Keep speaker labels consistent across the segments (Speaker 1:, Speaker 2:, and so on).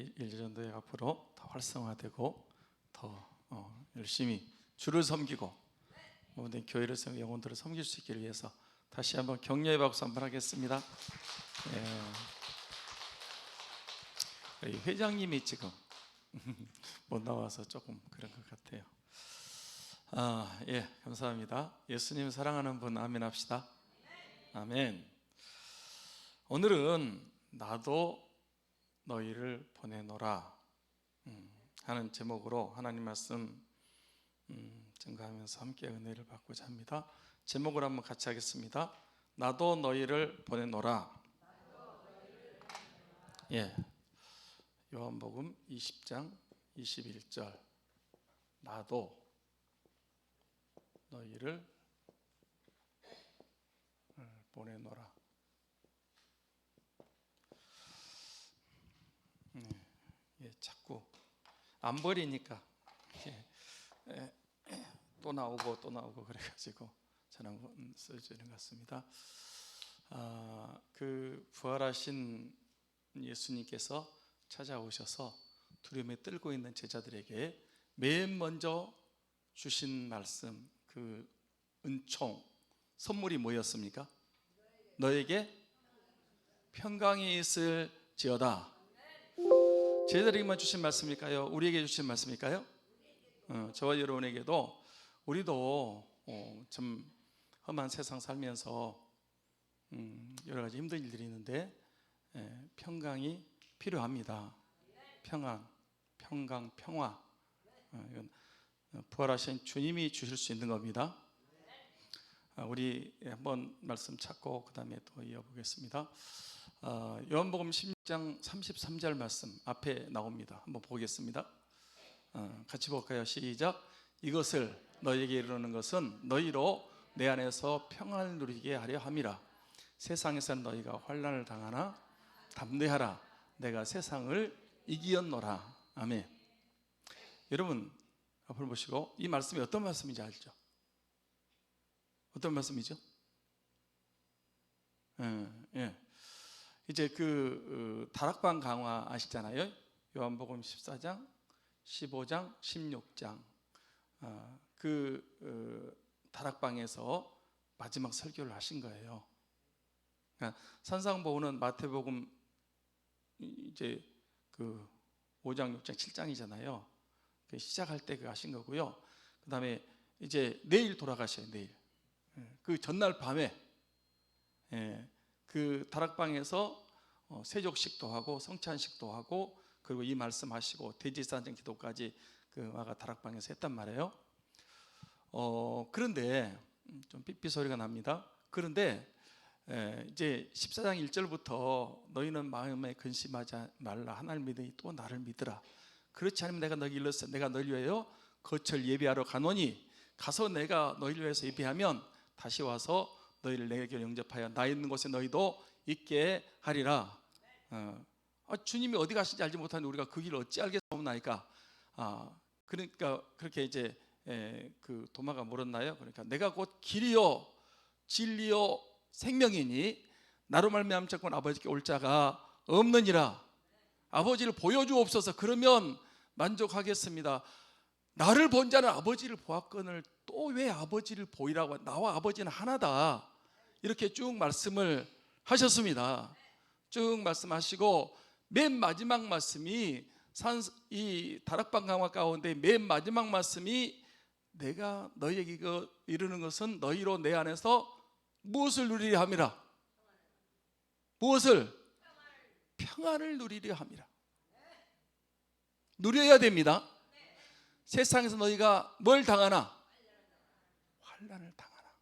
Speaker 1: 우리 일전도에 앞으로 더 활성화되고 더 열심히 주를 섬기고 모든 교회를 섬기고 영혼들을 섬길 수 있기를 위해서 다시 한번 격려의 박수 한번 하겠습니다. 이 회장님이 지금 못 나와서 조금 그런 것 같아요. 감사합니다. 예수님 사랑하는 분 아멘 합시다. 아멘. 오늘은 나도 너희를 보내노라 하는 제목으로 하나님 말씀 증거하면서 함께 은혜를 받고자 합니다. 제목을 한번 같이 하겠습니다. 나도 너희를 보내노라. 요한복음 20장 21절 나도 너희를 보내노라. 자꾸 안 버리니까 또 나오고 그래가지고 저는 써주는 것 같습니다. 그 부활하신 예수님께서 찾아오셔서 두려움에 떨고 있는 제자들에게 맨 먼저 주신 말씀, 그 은총, 선물이 뭐였습니까? 너에게 평강이 있을지어다. 제자들에게만 주신 말씀일까요? 우리에게 주신 말씀일까요? 저와 여러분에게도 우리도 좀 험한 세상 살면서 여러 가지 힘든 일들이 있는데 평강이 필요합니다. 평안, 평강, 평화. 이건 부활하신 주님이 주실 수 있는 겁니다. 우리 한번 말씀 찾고 그 다음에 또 이어보겠습니다. 요한복음 10장 33절 말씀 앞에 나옵니다. 한번 보겠습니다. 같이 볼까요? 시작. 이것을 너희에게 이르는 것은 너희로 내 안에서 평안을 누리게 하려 함이라. 세상에서는 너희가 환난을 당하나 담대하라. 내가 세상을 이기었노라. 아멘. 여러분 앞을 보시고 이 말씀이 어떤 말씀인지 알죠? 어떤 말씀이죠? 이제 그 다락방 강화 아시잖아요. 요한복음 14장, 15장, 16장 다락방에서 마지막 설교를 하신 거예요. 그러니까 산상보훈은 마태복음 이제 그 5장, 6장, 7장이잖아요. 시작할 때 그 하신 거고요. 그 다음에 이제 내일 돌아가셔요. 내일 그 전날 밤에 그 다락방에서 세족식도 하고 성찬식도 하고 그리고 이 말씀하시고 대제사장 기도까지 그 아가 다락방에서 했단 말이에요. 그런데 좀 삐삐 소리가 납니다. 그런데 이제 14장 1절부터 너희는 마음에 근심하지 말라. 하나님을 믿으니 또 나를 믿으라. 그렇지 않으면 내가 너희 일러서 내가 너희를 위하여 거처를 예비하러 가노니 가서 내가 너희를 위해서 예비하면 다시 와서 너희를 내게 영접하여 나 있는 곳에 너희도 있게 하리라. 주님이 어디 가신지 알지 못하는데 우리가 그 길을 어찌 알겠사옵나이까. 그러니까 그렇게 이제 그 도마가 물었나요? 그러니까 내가 곧 길이요 진리요 생명이니 나로 말미암아 자꾸는 아버지께 올 자가 없느니라. 아버지를 보여주옵소서. 그러면 만족하겠습니다. 나를 본 자는 아버지를 보았거늘 또 왜 아버지를 보이라고. 나와 아버지는 하나다. 이렇게 쭉 말씀을 하셨습니다. 쭉 말씀하시고 맨 마지막 말씀이 이 다락방 강화 가운데 맨 마지막 말씀이 내가 너희에게 이르는 것은 너희로 내 안에서 무엇을 누리려 함이라. 무엇을? 평안을 누리려 함이라. 누려야 됩니다. 세상에서 너희가 뭘 당하나? 환난을 당하나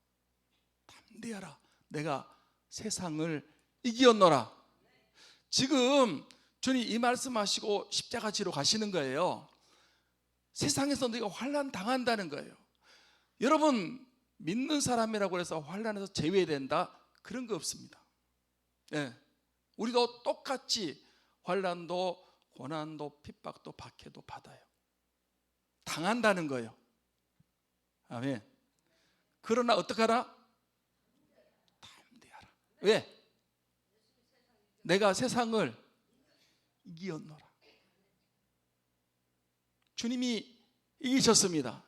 Speaker 1: 담대하라. 내가 세상을 이기었노라. 지금 주님 이 말씀하시고 십자가 지러 가시는 거예요. 세상에서 너희가 환난 당한다는 거예요. 여러분 믿는 사람이라고 해서 환난에서 제외된다? 그런 거 없습니다. 우리도 똑같이 환난도 고난도 핍박도 박해도 받아요. 당한다는 거예요. 아멘. 그러나 어떡하라? 담대하라. 왜? 내가 세상을 이기었노라. 주님이 이기셨습니다.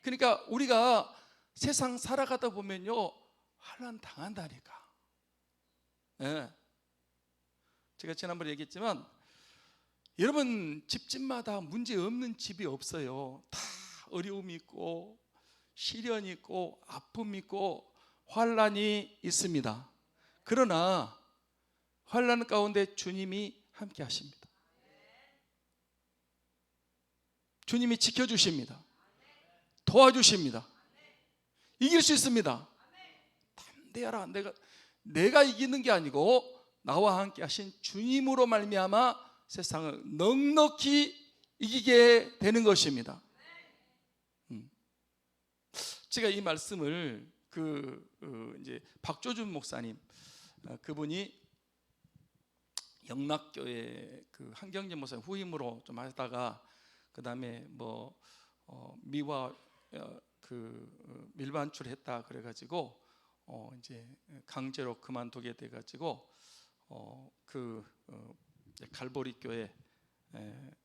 Speaker 1: 그러니까 우리가 세상 살아가다 보면요, 환난 당한다니까. 네. 제가 지난번에 얘기했지만 여러분 집집마다 문제 없는 집이 없어요. 다 어려움이 있고 시련이 있고 아픔이 있고 환난이 있습니다. 그러나 환난 가운데 주님이 함께 하십니다. 주님이 지켜주십니다. 도와주십니다. 이길 수 있습니다. 담대하라. 내가 이기는 게 아니고 나와 함께 하신 주님으로 말미암아 세상을 넉넉히 이기게 되는 것입니다. 제가 이 말씀을 이제 박조준 목사님, 그분이 영락교회 한경재 목사님 후임으로 좀 하다가 그 다음에 미화 밀반출했다 그래가지고 이제 강제로 그만두게 돼가지고 갈보리 교회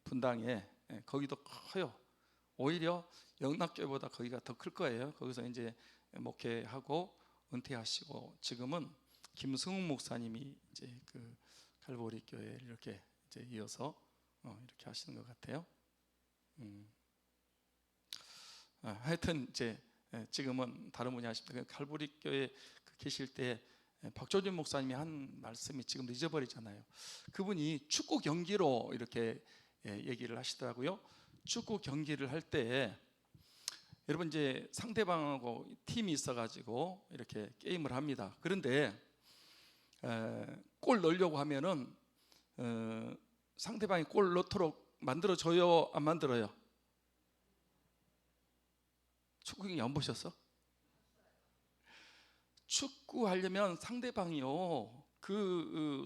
Speaker 1: 분당에 거기도 커요. 오히려 영락교회보다 거기가 더 클 거예요. 거기서 이제 목회하고 은퇴하시고 지금은 김승욱 목사님이 이제 갈보리 교회를 이렇게 이제 이어서 이렇게 하시는 것 같아요. 하여튼 이제 지금은 다른 분이 하십니다. 갈보리 교회 계실 때 박조준 목사님이 한 말씀이 지금도 잊어버리잖아요. 그분이 축구 경기로 이렇게 얘기를 하시더라고요. 축구 경기를 할 때 여러분 이제 상대방하고 팀이 있어가지고 이렇게 게임을 합니다. 그런데 골 넣으려고 하면은 상대방이 골 넣도록 만들어줘요, 안 만들어요? 축구 경기 안 보셨어? 축구 하려면 상대방이요,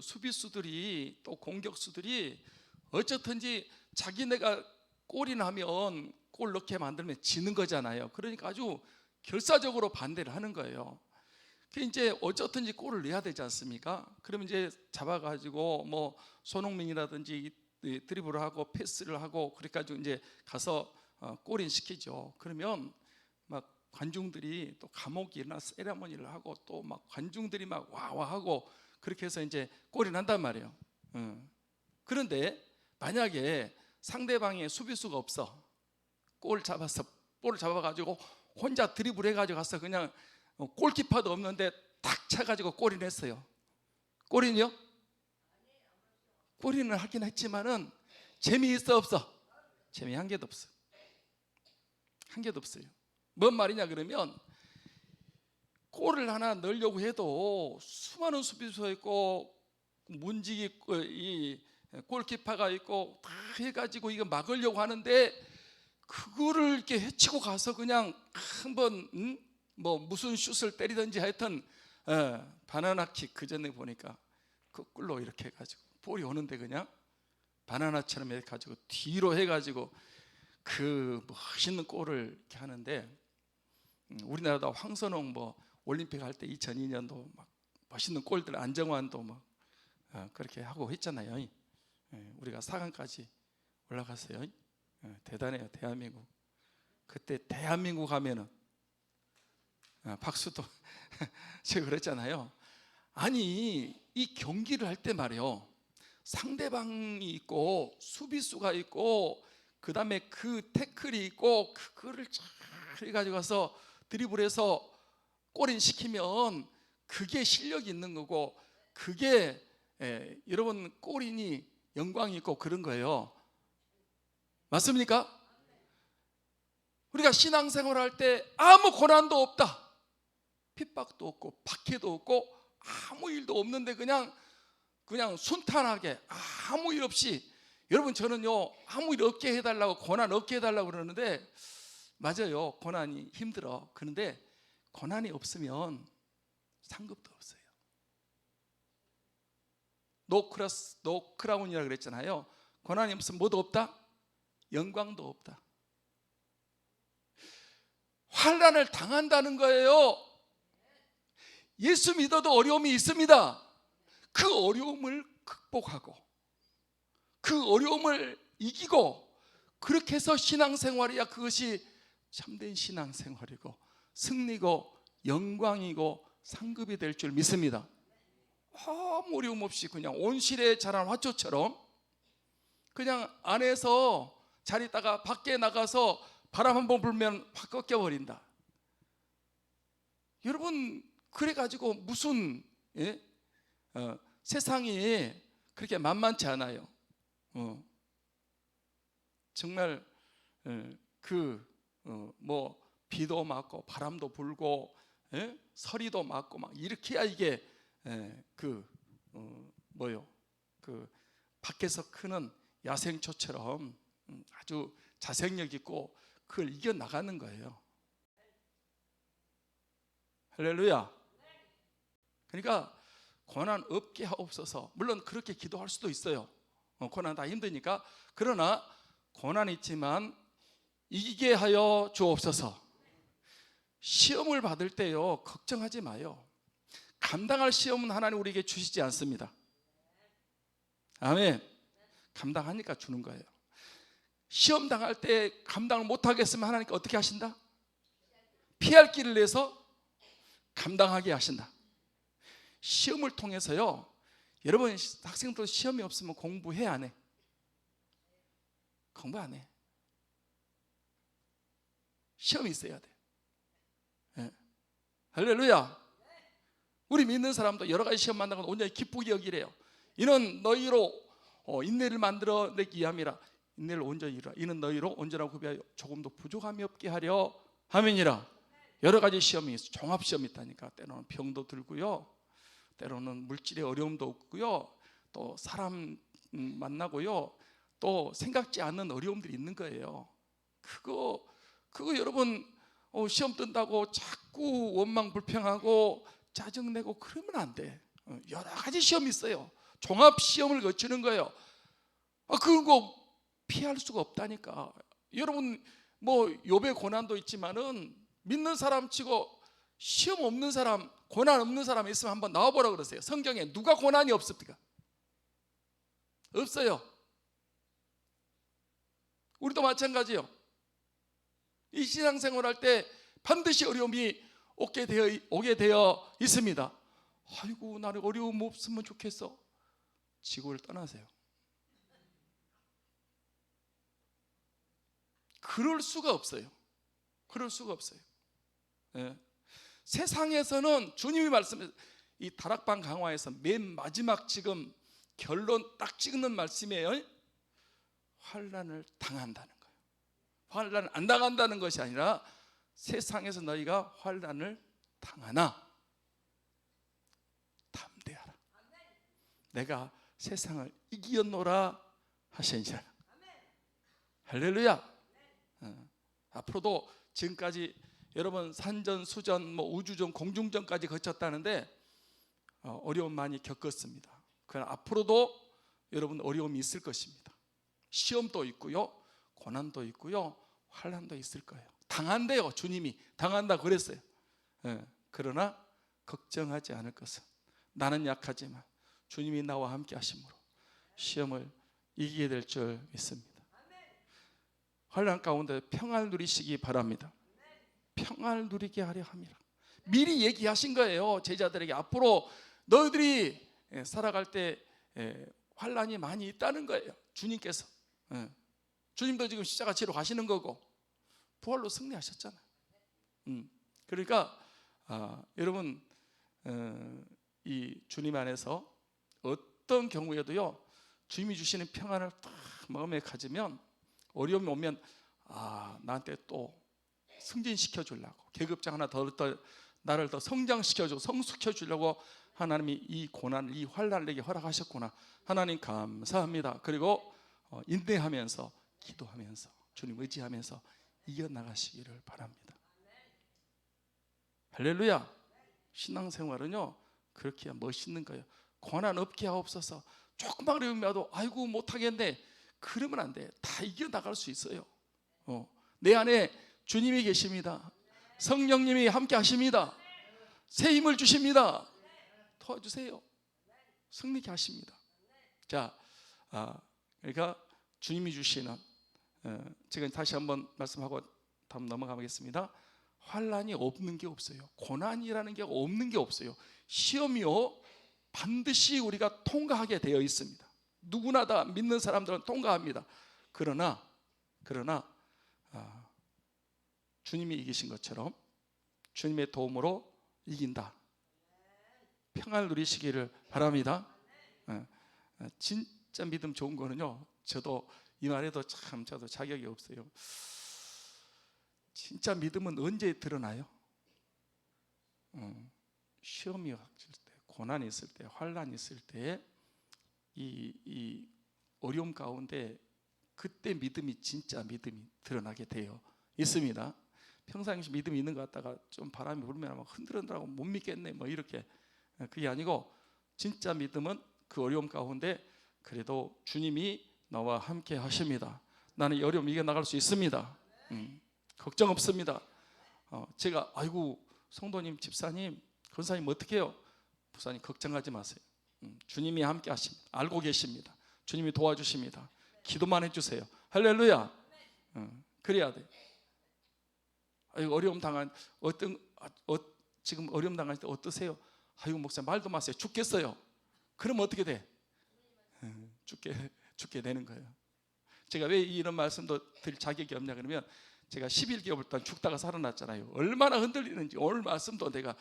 Speaker 1: 수비수들이 또 공격수들이 어쨌든지 자기네가 골이나 하면 골 넣게 만들면 지는 거잖아요. 그러니까 아주 결사적으로 반대를 하는 거예요. 이제 어쨌든지 골을 넣어야 되지 않습니까? 그러면 이제 잡아가지고 손흥민이라든지 드리블을 하고 패스를 하고 그래가지고 이제 가서 골인 시키죠. 그러면 막 관중들이 또 감옥이나 세레머니를 하고 또 막 관중들이 막 와와하고 그렇게 해서 이제 골이 난단 말이에요. 그런데 만약에 상대방의 수비수가 없어, 골을 잡아가지고 혼자 드리블 해가지고 가서 그냥 골키퍼도 없는데 탁 차가지고 골이 냈어요. 골이요? 골이는 하긴 했지만은 재미있어 없어? 재미 한 개도 없어. 한 개도 없어요. 뭔 말이냐 그러면 골을 하나 넣으려고 해도 수많은 수비수가 있고 문지기 이 골키퍼가 있고 다 해가지고 이거 막으려고 하는데 그거를 이렇게 헤치고 가서 그냥 한번 무슨 슛을 때리든지 하여튼 바나나킥, 그 전에 보니까 거꾸로 이렇게 해가지고 볼이 오는데 그냥 바나나처럼 해가지고 뒤로 해가지고 멋있는 골을 이렇게 하는데, 우리나라도 황선홍 올림픽 할 때 2002년도 막 멋있는 골들, 안정환도 막 그렇게 하고 했잖아요. 우리가 4강까지 올라갔어요. 대단해요, 대한민국. 그때 대한민국 하면은 박수도 제가 그랬잖아요. 아니 이 경기를 할 때 말이요, 상대방이 있고 수비수가 있고 그 다음에 태클이 있고 그거를 잘 해가지고 가서 드리블해서 골인 시키면 그게 실력이 있는 거고, 그게 여러분 골인이 영광이 있고 그런 거예요. 맞습니까? 우리가 신앙생활 할 때 아무 고난도 없다, 핍박도 없고 박해도 없고 아무 일도 없는데 그냥 순탄하게 아무 일 없이, 여러분 저는요 아무 일 없게 해달라고, 고난 없게 해달라고 그러는데 맞아요, 고난이 힘들어. 그런데 고난이 없으면 상급도 없어요. 노 크라운이라고 그랬잖아요. 고난이 없으면 뭐도 없다? 영광도 없다. 환난을 당한다는 거예요. 예수 믿어도 어려움이 있습니다. 그 어려움을 극복하고 그 어려움을 이기고 그렇게 해서 신앙생활이야 그것이 참된 신앙생활이고 승리고 영광이고 상급이 될 줄 믿습니다. 아무 어려움 없이 그냥 온실에 자란 화초처럼 그냥 안에서 잘 있다가 밖에 나가서 바람 한번 불면 확 꺾여버린다. 여러분 그래가지고 무슨 세상이 그렇게 만만치 않아요. 정말 뭐 비도 맞고 바람도 불고 서리도 맞고 막 이렇게야 이게 밖에서 크는 야생초처럼 아주 자생력 있고 그걸 이겨 나가는 거예요. 할렐루야. 그러니까 고난 없게 하옵소서. 물론 그렇게 기도할 수도 있어요. 고난 다 힘드니까. 그러나 고난 있지만 이기게 하여 주옵소서. 시험을 받을 때요 걱정하지 마요. 감당할 시험은 하나님 우리에게 주시지 않습니다. 아멘. 감당하니까 주는 거예요. 시험 당할 때 감당을 못하겠으면 하나님께 어떻게 하신다? 피할 길을 내서 감당하게 하신다. 시험을 통해서요, 여러분 학생들 시험이 없으면 공부해 안 해? 공부 안 해. 시험이 있어야 돼. 할렐루야. 우리 믿는 사람도 여러 가지 시험 만나고 온전히 기쁘게 여기래요. 이는 너희로 인내를 만들어 내기 위함이라. 인내를 온전히 이루라. 이는 너희로 온전하고 구비하여 조금도 부족함이 없게 하려 함이니라. 여러 가지 시험이 있어. 종합시험이 있다니까. 때로는 병도 들고요, 때로는 물질의 어려움도 없고요, 또 사람 만나고요, 또 생각지 않는 어려움들이 있는 거예요. 그거 여러분 시험 뜬다고 자꾸 원망 불평하고 짜증내고 그러면 안 돼. 여러 가지 시험이 있어요. 종합 시험을 거치는 거예요. 그거 피할 수가 없다니까. 여러분 뭐 욥의 고난도 있지만은 믿는 사람 치고 시험 없는 사람, 고난 없는 사람 있으면 한번 나와보라 그러세요. 성경에 누가 고난이 없습니까? 없어요. 우리도 마찬가지요. 이 신앙생활 할 때 반드시 어려움이 오게 되어 있습니다. 아이고 나는 어려움 없으면 좋겠어. 지구를 떠나세요. 그럴 수가 없어요. 그럴 수가 없어요. 세상에서는 주님이 말씀해 이 다락방 강화에서 맨 마지막 지금 결론 딱 찍는 말씀이에요. 환난을 당한다는 거예요. 환난을 안 당한다는 것이 아니라 세상에서 너희가 환난을 당하나 담대하라. 내가 세상을 이기었노라 하시니라. 할렐루야. 앞으로도 지금까지 여러분 산전, 수전, 뭐 우주전, 공중전까지 거쳤다는데 어려움 많이 겪었습니다. 그러나 앞으로도 여러분 어려움이 있을 것입니다. 시험도 있고요, 고난도 있고요, 환난도 있을 거예요. 당한대요. 주님이 당한다 그랬어요. 그러나 걱정하지 않을 것은 나는 약하지만 주님이 나와 함께 하심으로 시험을 이기게 될 줄 믿습니다. 환난 가운데 평안을 누리시기 바랍니다. 평안을 누리게 하려 함이라. 미리 얘기하신 거예요. 제자들에게 앞으로 너희들이 살아갈 때 환난이 많이 있다는 거예요. 주님께서. 주님도 지금 십자가 지러 가시는 거고 부활로 승리하셨잖아요. 그러니까 여러분 이 주님 안에서 어떤 경우에도요 주님이 주시는 평안을 딱 마음에 가지면 어려움이 오면 나한테 또 승진시켜 주려고 계급장 하나 더 나를 더 성장시켜 주고 성숙해 주려고 하나님이 이 고난을, 이 환난을 내게 허락하셨구나. 하나님 감사합니다. 그리고 인내하면서 기도하면서 주님 의지하면서 이겨나가시기를 바랍니다. 할렐루야. 신앙생활은요 그렇게 멋있는 거예요. 고난 없게 하옵소서. 조금만 어려움이 와도 아이고 못하겠네 그러면 안 돼. 다 이겨나갈 수 있어요. 내 안에 주님이 계십니다. 성령님이 함께 하십니다. 새 힘을 주십니다. 도와주세요. 승리케 하십니다. 자, 그러니까 주님이 주시는 제가 다시 한번 말씀하고 다음 넘어가겠습니다. 환난이 없는 게 없어요. 고난이라는 게 없는 게 없어요. 시험이요 반드시 우리가 통과하게 되어 있습니다. 누구나 다 믿는 사람들은 통과합니다. 그러나 주님이 이기신 것처럼 주님의 도움으로 이긴다. 평안을 누리시기를 바랍니다. 진짜 믿음 좋은 거는요, 저도 이 말에도 참 저도 자격이 없어요. 진짜 믿음은 언제 드러나요? 시험이 왔을 때, 고난이 있을 때, 환난이 있을 때, 이 어려움 가운데 그때 믿음이 진짜 믿음이 드러나게 되어 있습니다. 평상시 믿음이 있는 것 같다가 좀 바람이 불면 막 흔들흔들하고 못 믿겠네 뭐 이렇게, 그게 아니고 진짜 믿음은 그 어려움 가운데 그래도 주님이 나와 함께 하십니다. 나는 이 어려움 이겨나갈 수 있습니다. 걱정 없습니다. 제가 아이고 성도님, 집사님, 권사님 어떻게 해요? 목사님 걱정하지 마세요. 주님이 함께 하십니다. 알고 계십니다. 주님이 도와주십니다. 기도만 해주세요. 할렐루야. 그래야 돼. 어려움 당한 지금 어려움 당할 때 어떠세요? 아이고 목사님 말도 마세요. 죽겠어요. 그럼 어떻게 돼? 죽게 되는 거예요. 제가 왜 이런 말씀도 드릴 자격이 없냐 그러면 제가 11개월 동안 죽다가 살아났잖아요. 얼마나 흔들리는지 오늘 말씀도 내가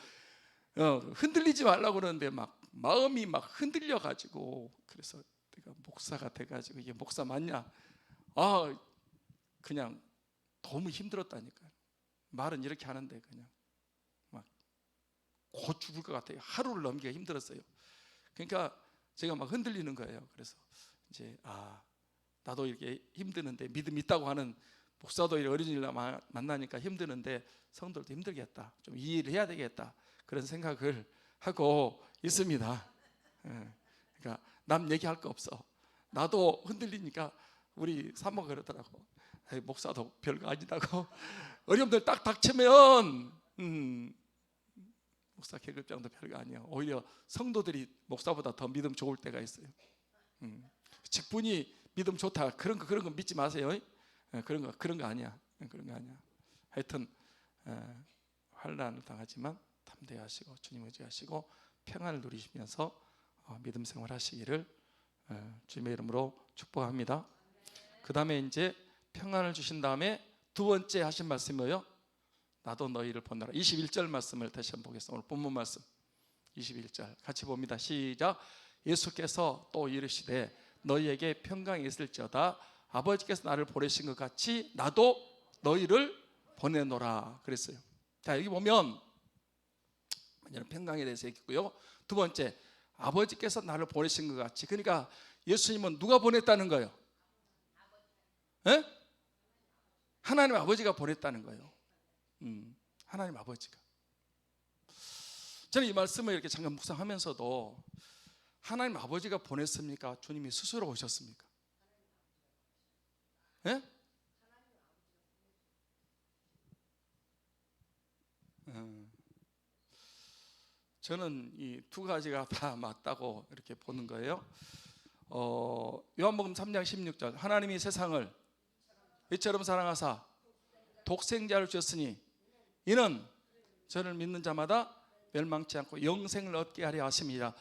Speaker 1: 흔들리지 말라고 그러는데 막 마음이 막 흔들려 가지고, 그래서 내가 목사가 돼 가지고 이게 목사 맞냐? 그냥 너무 힘들었다니까요. 말은 이렇게 하는데 그냥 막 곧 죽을 것 같아요. 하루를 넘기가 힘들었어요. 그러니까 제가 막 흔들리는 거예요. 그래서 이제 나도 이렇게 힘드는데 믿음 있다고 하는 목사도 이렇게 어린이를 만나니까 힘드는데 성도들도 힘들겠다, 좀 이해를 해야 되겠다, 그런 생각을 하고 있습니다. 그러니까 남 얘기할 거 없어. 나도 흔들리니까 우리 사모가 그러더라고. 목사도 별거 아니다고. 어려움들 딱 닥치면 목사 계급장도 별거 아니야. 오히려 성도들이 목사보다 더 믿음 좋을 때가 있어요. 직분이 믿음 좋다 그런 거 믿지 마세요. 그런 거 아니야. 그런 거 아니야. 하여튼 환난을 당하지만 담대하시고 주님 의지하시고 평안을 누리시면서 믿음 생활하시기를 주님의 이름으로 축복합니다. 그 다음에 이제 평안을 주신 다음에 두 번째 하신 말씀이 뭐예요? 나도 너희를 보내라. 21절 말씀을 다시 한번 보겠습니다. 오늘 본문 말씀 21절 같이 봅니다. 시작. 예수께서 또 이르시되 너희에게 평강이 있을지어다. 아버지께서 나를 보내신 것 같이 나도 너희를 보내노라 그랬어요. 자, 여기 보면 평강에 대해서 얘기했고요. 두 번째, 아버지께서 나를 보내신 것 같이. 그러니까 예수님은 누가 보냈다는 거예요? 하나님 아버지가 보냈다는 거예요. 하나님 아버지가. 저는 이 말씀을 이렇게 잠깐 묵상하면서도 하나님 아버지가 보냈습니까? 주님이 스스로 오셨습니까? 저는 이 두 가지가 다 맞다고 이렇게 보는 거예요. 요한복음 3장 16절 하나님이 세상을 이처럼 사랑하사 독생자를 주셨으니 이는 저를 믿는 자마다 멸망치 않고 영생을 얻게 하려 하심이라.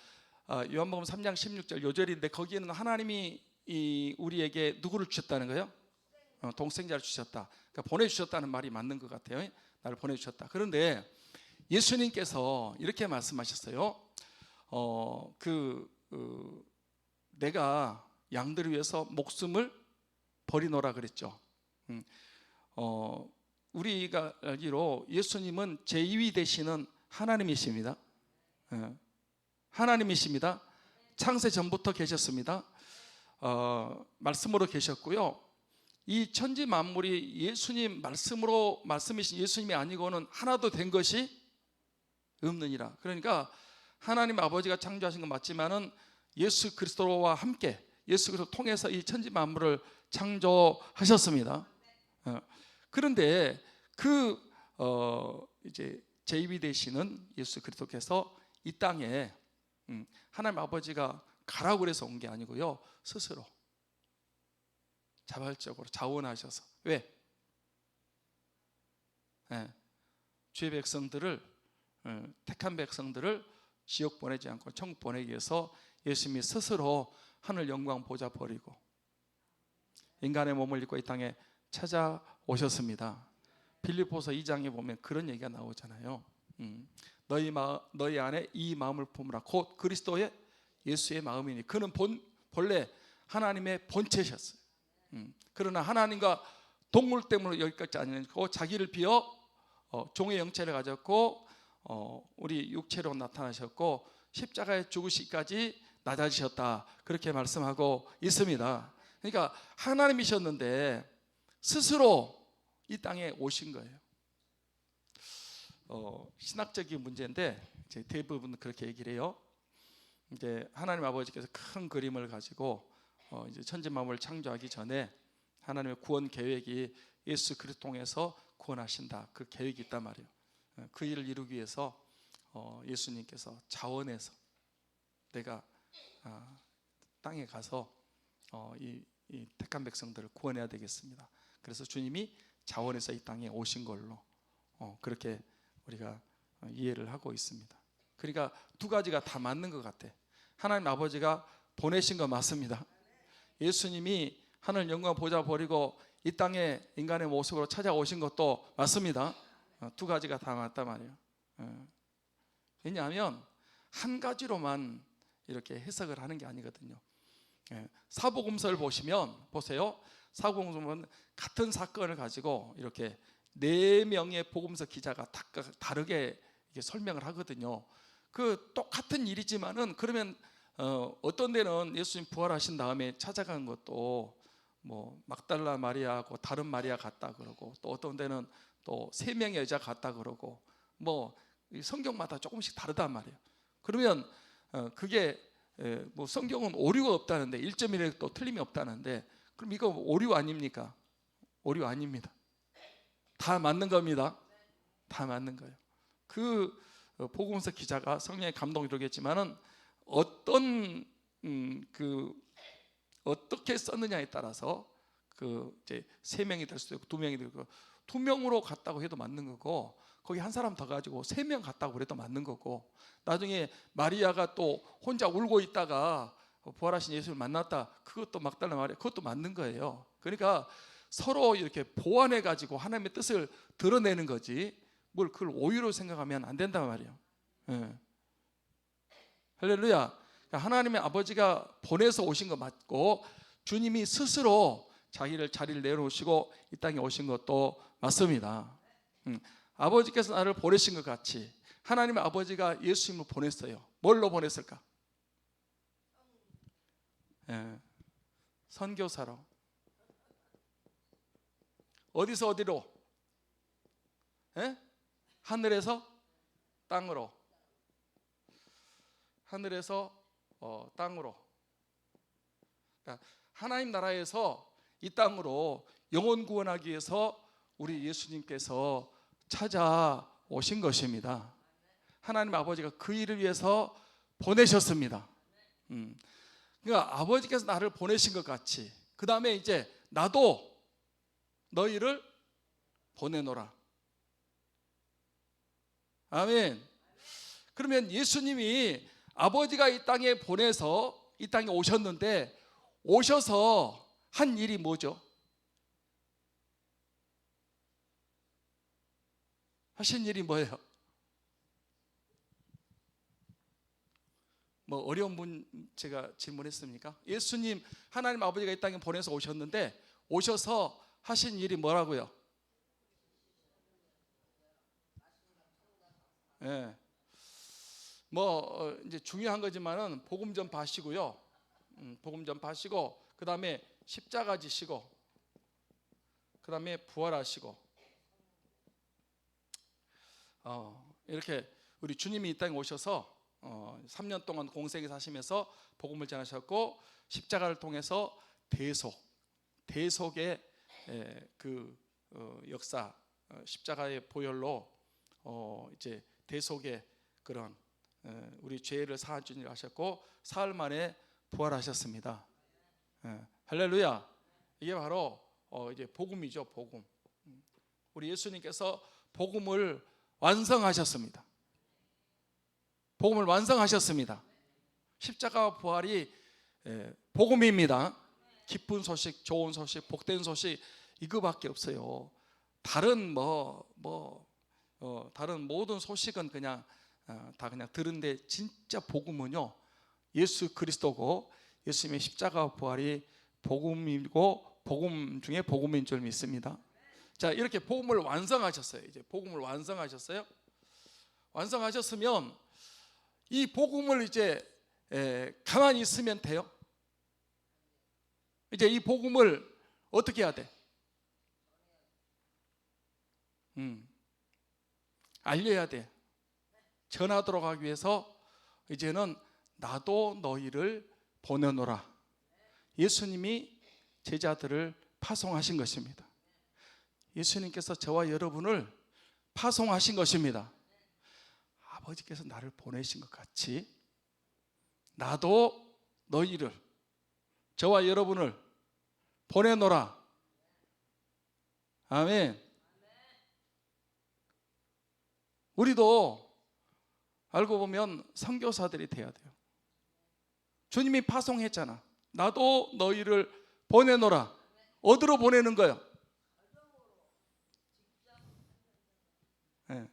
Speaker 1: 요한복음 3장 16절 요절인데 거기에는 하나님이 우리에게 누구를 주셨다는 거예요? 독생자를 주셨다. 그러니까 보내주셨다는 말이 맞는 것 같아요. 나를 보내주셨다. 그런데 예수님께서 이렇게 말씀하셨어요. 내가 양들을 위해서 목숨을 버리노라 그랬죠. 우리가 알기로 예수님은 제2위 되시는 하나님이십니다. 하나님이십니다. 창세 전부터 계셨습니다. 말씀으로 계셨고요. 이 천지 만물이 예수님 말씀이신 예수님이 아니고는 하나도 된 것이 없느니라. 그러니까 하나님 아버지가 창조하신 건 맞지만은 예수 그리스도와 함께 예수 그리스도 통해서 이 천지 만물을 창조하셨습니다. 그런데 이제 제2위 되시는 예수 그리스도께서 이 땅에 하나님 아버지가 가라고 그래서 온 게 아니고요, 스스로 자발적으로 자원하셔서 왜? 주의 백성들을 택한 백성들을 지옥 보내지 않고 천국 보내기 위해서 예수님이 스스로 하늘 영광 보좌 버리고 인간의 몸을 입고 이 땅에 찾아오셨습니다. 빌립보서 2장에 보면 그런 얘기가 나오잖아요. 너희 안에 이 마음을 품으라. 곧 그리스도의 예수의 마음이니 그는 본래 하나님의 본체셨어요. 그러나 하나님과 동물 때문에 여기까지 아니고 자기를 비워 종의 형체를 가졌고 우리 육체로 나타나셨고 십자가에 죽으시기까지 낮아지셨다, 그렇게 말씀하고 있습니다. 그러니까 하나님이셨는데 스스로 이 땅에 오신 거예요. 신학적인 문제인데 이제 대부분 그렇게 얘기를 해요. 이제 하나님 아버지께서 큰 그림을 가지고 이제 천지 만물을 창조하기 전에 하나님의 구원 계획이 예수 그리스도 통해서 구원하신다, 그 계획이 있단 말이에요. 그 일을 이루기 위해서 예수님께서 자원해서 내가 땅에 가서 이 택한 백성들을 구원해야 되겠습니다. 그래서 주님이 자원해서 이 땅에 오신 걸로 그렇게 우리가 이해를 하고 있습니다. 그러니까 두 가지가 다 맞는 것 같아. 하나님 아버지가 보내신 거 맞습니다. 예수님이 하늘 영광 보좌 버리고 이 땅에 인간의 모습으로 찾아오신 것도 맞습니다. 두 가지가 다 맞단 말이에요. 왜냐하면 한 가지로만 이렇게 해석을 하는 게 아니거든요. 사복음서를 보세요. 사복음서는 같은 사건을 가지고 이렇게 4명의 복음서 기자가 다르게 설명을 하거든요. 그 똑같은 일이지만은 그러면 어떤 데는 예수님 부활하신 다음에 찾아간 것도 뭐 막달라 마리아하고 다른 마리아 같다 그러고, 또 어떤 데는 또 3명의 여자 같다 그러고, 뭐 성경마다 조금씩 다르단 말이에요. 그러면 그게 뭐 성경은 오류가 없다는데 1.1도 틀림이 없다는데, 그럼 이거 오류 아닙니까? 오류 아닙니다. 다 맞는 겁니다. 다 맞는 거예요. 그 복음서 기자가 성령의 감동이 이러겠지만은 어떻게 썼느냐에 따라서 그 이제 3명이 될 수도 있고 2명이 되고, 2명으로 갔다고 해도 맞는 거고, 거기 한 사람 더 가지고 3명 갔다고 그래도 맞는 거고, 나중에 마리아가 또 혼자 울고 있다가 부활하신 예수를 만났다, 그것도 막달라 마리아, 그것도 맞는 거예요. 그러니까 서로 이렇게 보완해 가지고 하나님의 뜻을 드러내는 거지, 뭘 그걸 오유로 생각하면 안 된단 말이에요. 할렐루야. 하나님의 아버지가 보내서 오신 거 맞고, 주님이 스스로 자리를 내놓으시고 이 땅에 오신 것도 맞습니다. 아버지께서 나를 보내신 것 같이 하나님의 아버지가 예수님을 보냈어요. 뭘로 보냈을까? 선교사로. 어디서 어디로? 하늘에서 땅으로. 하늘에서 땅으로. 그러니까 하나님 나라에서 이 땅으로 영혼 구원하기 위해서 우리 예수님께서 찾아오신 것입니다. 하나님 아버지가 그 일을 위해서 보내셨습니다. 그러니까 아버지께서 나를 보내신 것 같이, 그 다음에 이제 나도 너희를 보내노라. 아멘. 그러면 예수님이 아버지가 이 땅에 보내서 이 땅에 오셨는데, 오셔서 한 일이 뭐죠? 하신 일이 뭐예요? 뭐 어려운 분 제가 질문했습니까? 예수님 하나님 아버지가 이 땅에 보내서 오셨는데, 오셔서 하신 일이 뭐라고요? 뭐 이제 중요한 거지만은 복음 전파하시고요. 복음 전파하시고, 그 다음에 십자가 지시고, 그 다음에 부활하시고, 이렇게 우리 주님이 이 땅에 오셔서 3년 동안 공생에 사시면서 복음을 전하셨고, 십자가를 통해서 대속의 그 역사, 십자가의 보혈로 이제 대속의 그런 우리 죄를 사한 주님을 하셨고, 사흘 만에 부활하셨습니다. 할렐루야. 이게 바로 이제 복음이죠, 복음. 우리 예수님께서 복음을 완성하셨습니다. 복음을 완성하셨습니다. 십자가 부활이 복음입니다. 기쁜 소식, 좋은 소식, 복된 소식 이거밖에 없어요. 다른 다른 모든 소식은 그냥 다 그냥 들은데 진짜 복음은요, 예수 그리스도고 예수님의 십자가 부활이 복음이고 복음 중에 복음인 줄 믿습니다. 자, 이렇게 복음을 완성하셨어요. 이제 복음을 완성하셨어요. 완성하셨으면 이 복음을 이제 가만히 있으면 돼요? 이제 이 복음을 어떻게 해야 돼? 알려야 돼. 전하도록 하기 위해서 이제는 나도 너희를 보내노라. 예수님이 제자들을 파송하신 것입니다. 예수님께서 저와 여러분을 파송하신 것입니다. 아버지께서 나를 보내신 것 같이 나도 너희를, 저와 여러분을 보내노라. 아멘. 우리도 알고 보면 선교사들이 돼야 돼요. 주님이 파송했잖아. 나도 너희를 보내노라. 어디로 보내는 거예요? 네.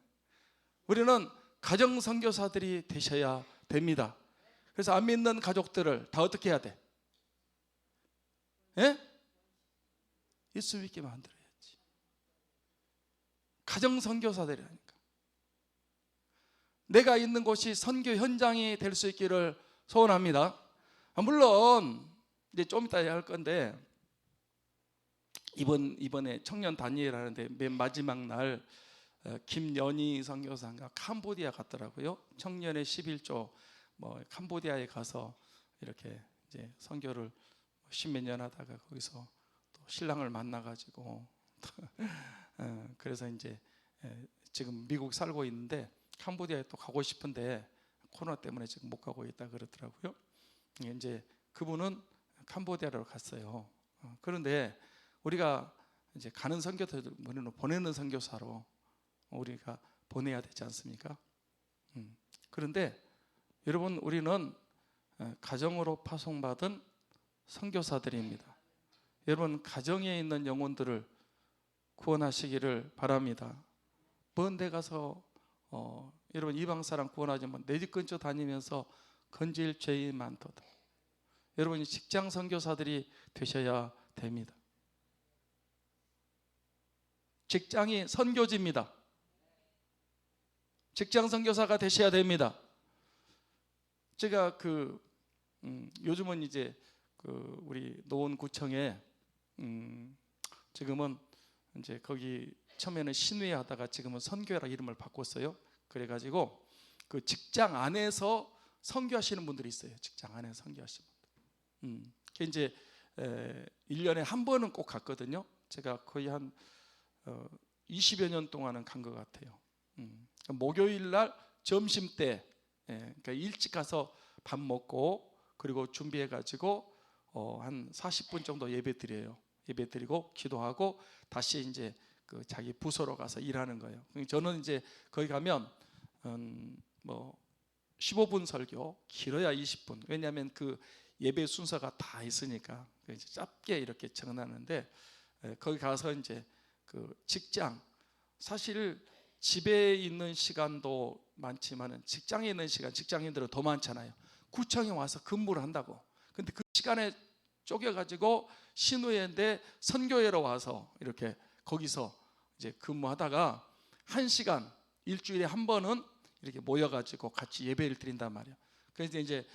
Speaker 1: 우리는 가정 선교사들이 되셔야 됩니다. 그래서 안 믿는 가족들을 다 어떻게 해야 돼? 예? 예수 믿게 만들어야지. 가정 선교사들이라니까. 내가 있는 곳이 선교 현장이 될 수 있기를 소원합니다. 물론 이제 좀 이따 할 건데 이번에 청년 다니엘 하는데 맨 마지막 날 김연희 선교사가 캄보디아 갔더라고요. 청년의 11조 캄보디아에 가서 이렇게 이제 선교를 십몇 년 하다가 거기서 또 신랑을 만나가지고 그래서 이제 지금 미국 살고 있는데 캄보디아에 또 가고 싶은데 코로나 때문에 지금 못 가고 있다 그러더라고요. 이제 그분은 캄보디아로 갔어요. 그런데 우리가 이제 가는 선교사들 보내는 선교사로 우리가 보내야 되지 않습니까? 그런데 여러분, 우리는 가정으로 파송받은 선교사들입니다. 여러분, 가정에 있는 영혼들을 구원하시기를 바랍니다. 먼 데 가서 여러분 이방 사람 구원하지만 내 집 근처 다니면서 건질 죄인 많도다. 여러분이 직장 선교사들이 되셔야 됩니다. 직장이 선교지입니다. 직장 선교사가 되셔야 됩니다. 제가 요즘은 이제 우리 노원구청에 지금은 이제 거기 처음에는 신회 하다가 지금은 선교회라 이름을 바꿨어요. 그래가지고 그 직장 안에서 선교하시는 분들이 있어요. 직장 안에서 선교하시는 분들. 그게 이제 1년에 한 번은 꼭 갔거든요. 제가 거의 한 20여 년 동안은 간 것 같아요. 목요일 날 점심 때 그러니까 일찍 가서 밥 먹고 그리고 준비해 가지고 한 40분 정도 예배 드려요. 예배 드리고 기도하고 다시 이제 그 자기 부서로 가서 일하는 거예요. 저는 이제 거기 가면 15분 설교, 길어야 20분. 왜냐하면 그 예배 순서가 다 있으니까 이제 짧게 이렇게 정하는데 거기 가서 이제 그 직장, 사실 집에 있는 시간도 많지만은 직장에 있는 시간, 직장인들은 더 많잖아요. 구청에 와서 근무를 한다고. 근데 그 시간에 쪼개가지고 신우회인데 선교회로 와서 이렇게 거기서 이제 근무하다가 1시간 일주일에 한 번은 이렇게 모여가지고 같이 예배를 드린단 말이에요. 그래서 이제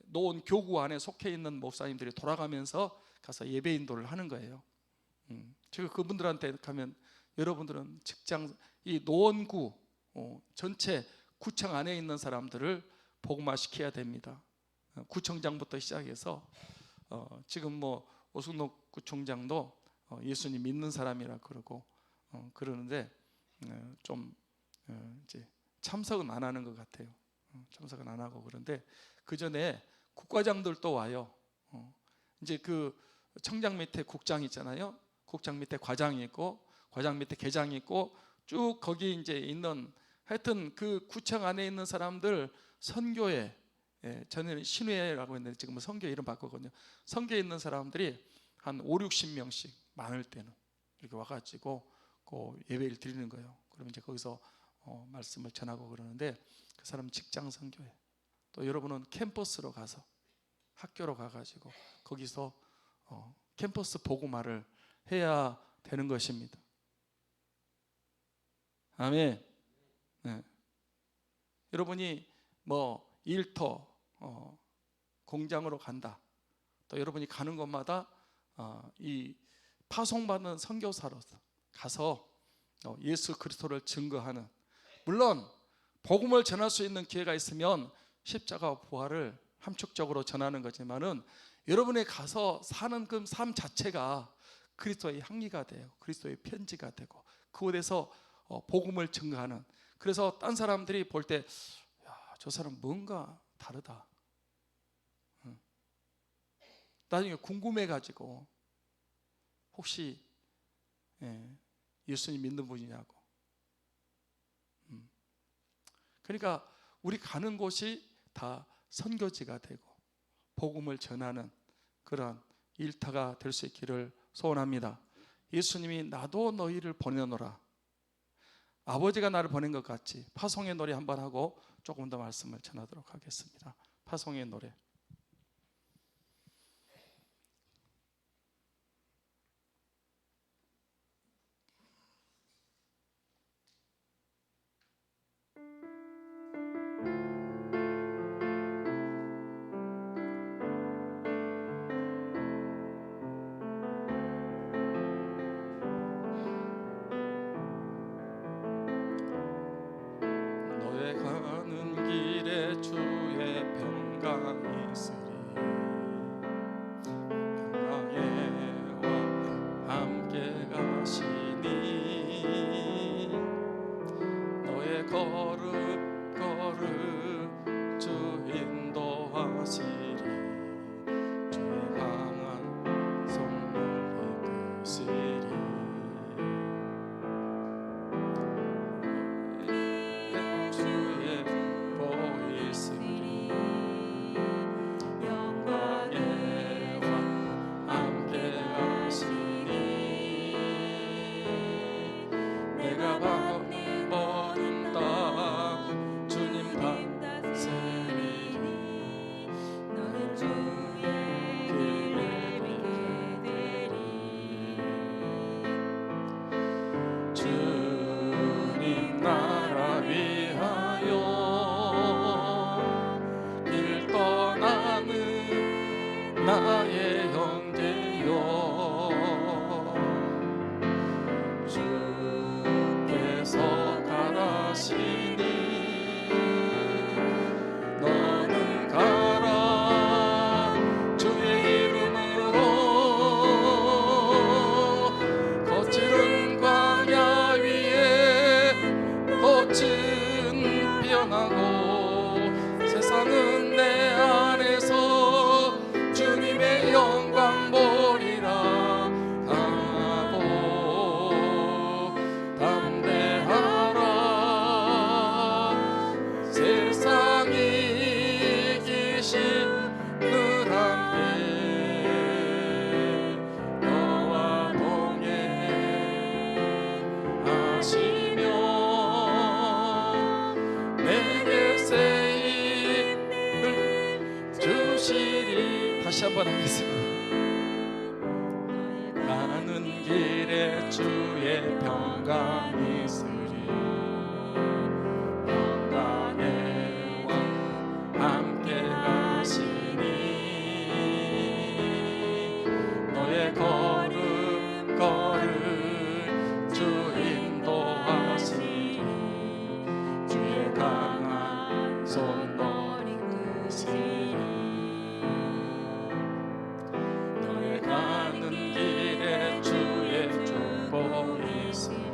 Speaker 1: 노원 교구 안에 속해 있는 목사님들이 돌아가면서 가서 예배 인도를 하는 거예요. 제가 그분들한테 가면 여러분들은 직장 이 노원구 전체 구청 안에 있는 사람들을 복음화시켜야 됩니다. 구청장부터 시작해서 지금 오승록 구청장도 예수님 믿는 사람이라 그러고 그러는데 좀 이제 참석은 안 하는 것 같아요. 참석은 안 하고 그런데 그 전에 국과장들도 와요. 이제 그 청장 밑에 국장이 있잖아요. 국장 밑에 과장이 있고 과장 밑에 계장이 있고 쭉 거기 이제 있는 하여튼 그 구청 안에 있는 사람들 선교회, 전에는 신회라고 했는데 지금은 선교 이름 바꿨거든요. 선교에 있는 사람들이 한 5, 60명씩 많을 때는 이렇게 와가지고 그 예배를 드리는 거예요. 그러면 이제 거기서 말씀을 전하고 그러는데 그 사람 직장 선교회, 또 여러분은 캠퍼스로 가서 학교로 가가지고 거기서 캠퍼스 복음화를 해야 되는 것입니다. 아멘. 네. 여러분이 뭐 일터 공장으로 간다, 또 여러분이 가는 곳마다 이 파송받는 선교사로서 가서 예수 그리스도를 증거하는, 물론 복음을 전할 수 있는 기회가 있으면 십자가 부활을 함축적으로 전하는 거지만은 여러분이 가서 사는 그 삶 자체가 그리스도의 향기가 되고 그리스도의 편지가 되고 그곳에서 복음을 증거하는, 그래서 딴 사람들이 볼 때 저 사람 뭔가 다르다, 나중에 궁금해가지고 혹시 예수님 믿는 분이냐고. 그러니까 우리 가는 곳이 다 선교지가 되고 복음을 전하는 그런 일터가 될 수 있기를 소원합니다. 예수님이 나도 너희를 보내노라, 아버지가 나를 보낸 것 같이 파송의 노래 한번 하고 조금 더 말씀을 전하도록 하겠습니다. 파송의 노래. 주의 평강이 있으리, 평강에와 함께 가시니 너의 걸음 걸음 주 인도하시리, 주의 강한 손을 이끄시리. 주님 나라 위하여 길 떠나는 나의 형제여, 주께서 가라시니 너는 가라, 주의 이름으로 거칠은 광야 위에 꽃은 피어나고 세상은 내 안에서 주님의 영광 보리라 하고 담대하라, 세상이 이기신 늘 함께 너와 동행하시며 내게 새 힘을 주시리. 다시 한번 하겠습니다. 가는 길에 주의 평강이 있으리, 평강에와 함께 가시니 너의 걸음 걸음 주 인도하시니 주의 강한 손 너를 이끄시리, 너의 가는 길에 주의 축복이 있으리,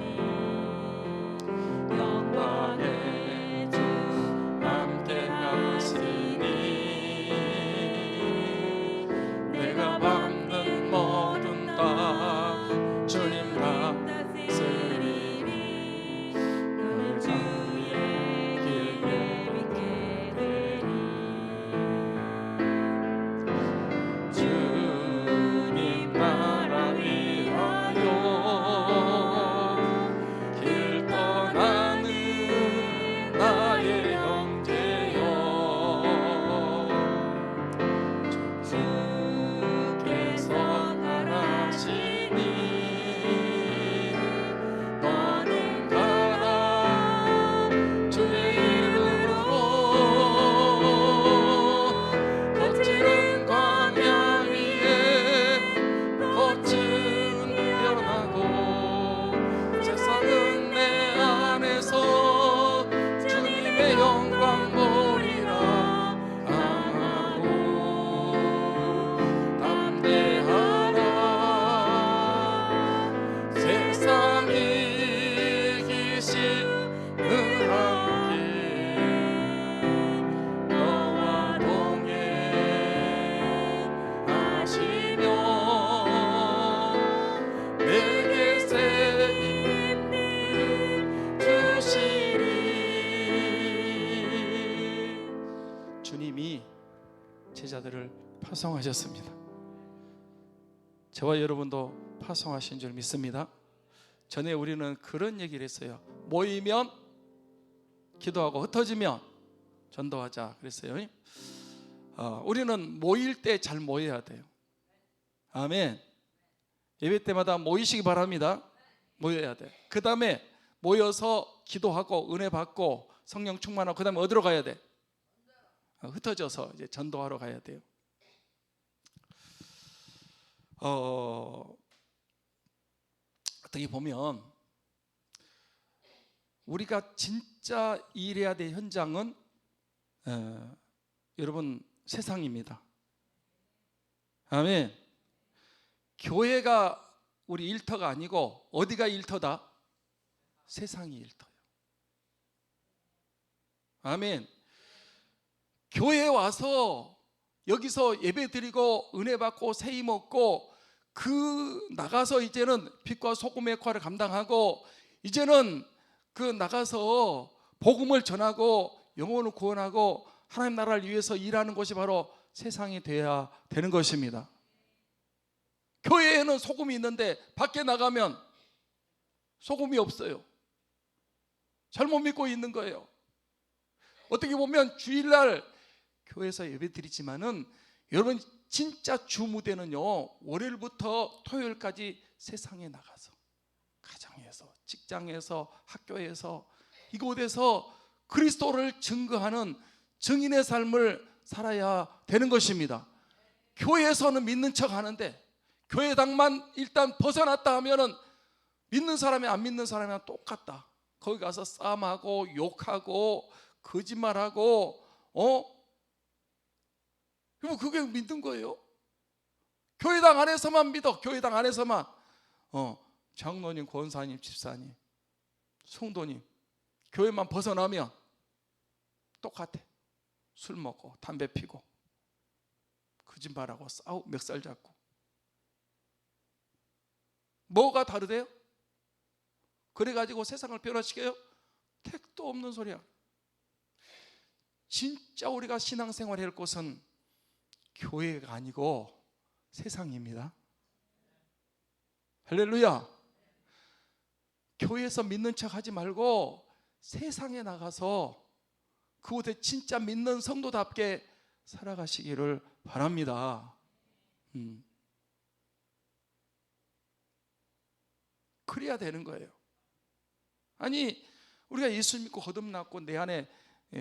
Speaker 1: 파송하셨습니다. 저와 여러분도 파송하신 줄 믿습니다. 전에 우리는 그런 얘기를 했어요. 모이면 기도하고 흩어지면 전도하자 그랬어요. 우리는 모일 때 잘 모여야 돼요. 아멘. 예배 때마다 모이시기 바랍니다. 모여야 돼. 그 다음에 모여서 기도하고 은혜 받고 성령 충만하고 그 다음에 어디로 가야 돼? 흩어져서 이제 전도하러 가야 돼요. 어떻게 보면 우리가 진짜 일해야 될 현장은 여러분 세상입니다. 아멘. 교회가 우리 일터가 아니고 어디가 일터다? 세상이 일터예요. 아멘. 교회에 와서 여기서 예배 드리고 은혜 받고 세임 얻고 그 나가서 이제는 빛과 소금의 역할을 감당하고 이제는 그 나가서 복음을 전하고 영혼을 구원하고 하나님 나라를 위해서 일하는 것이 바로 세상이 돼야 되는 것입니다. 교회에는 소금이 있는데 밖에 나가면 소금이 없어요. 잘못 믿고 있는 거예요. 어떻게 보면 주일날 교회에서 예배 드리지만은 여러분 진짜 주무대는요 월요일부터 토요일까지 세상에 나가서 가정에서 직장에서 학교에서 이곳에서 그리스도를 증거하는 증인의 삶을 살아야 되는 것입니다. 교회에서는 믿는 척 하는데 교회당만 일단 벗어났다 하면은 믿는 사람이 안 믿는 사람이랑 똑같다. 거기 가서 싸움하고 욕하고 거짓말하고 그게 믿는 거예요? 교회당 안에서만 믿어. 교회당 안에서만 장로님, 권사님, 집사님, 성도님 교회만 벗어나면 똑같아. 술 먹고 담배 피고 거짓말하고 싸우고 멱살 잡고. 뭐가 다르대요? 그래가지고 세상을 변화시켜요? 택도 없는 소리야. 진짜 우리가 신앙생활을 할 곳은 교회가 아니고 세상입니다. 할렐루야. 교회에서 믿는 척 하지 말고 세상에 나가서 그곳에 진짜 믿는 성도답게 살아가시기를 바랍니다. 그래야 되는 거예요. 아니 우리가 예수 믿고 거듭났고 내 안에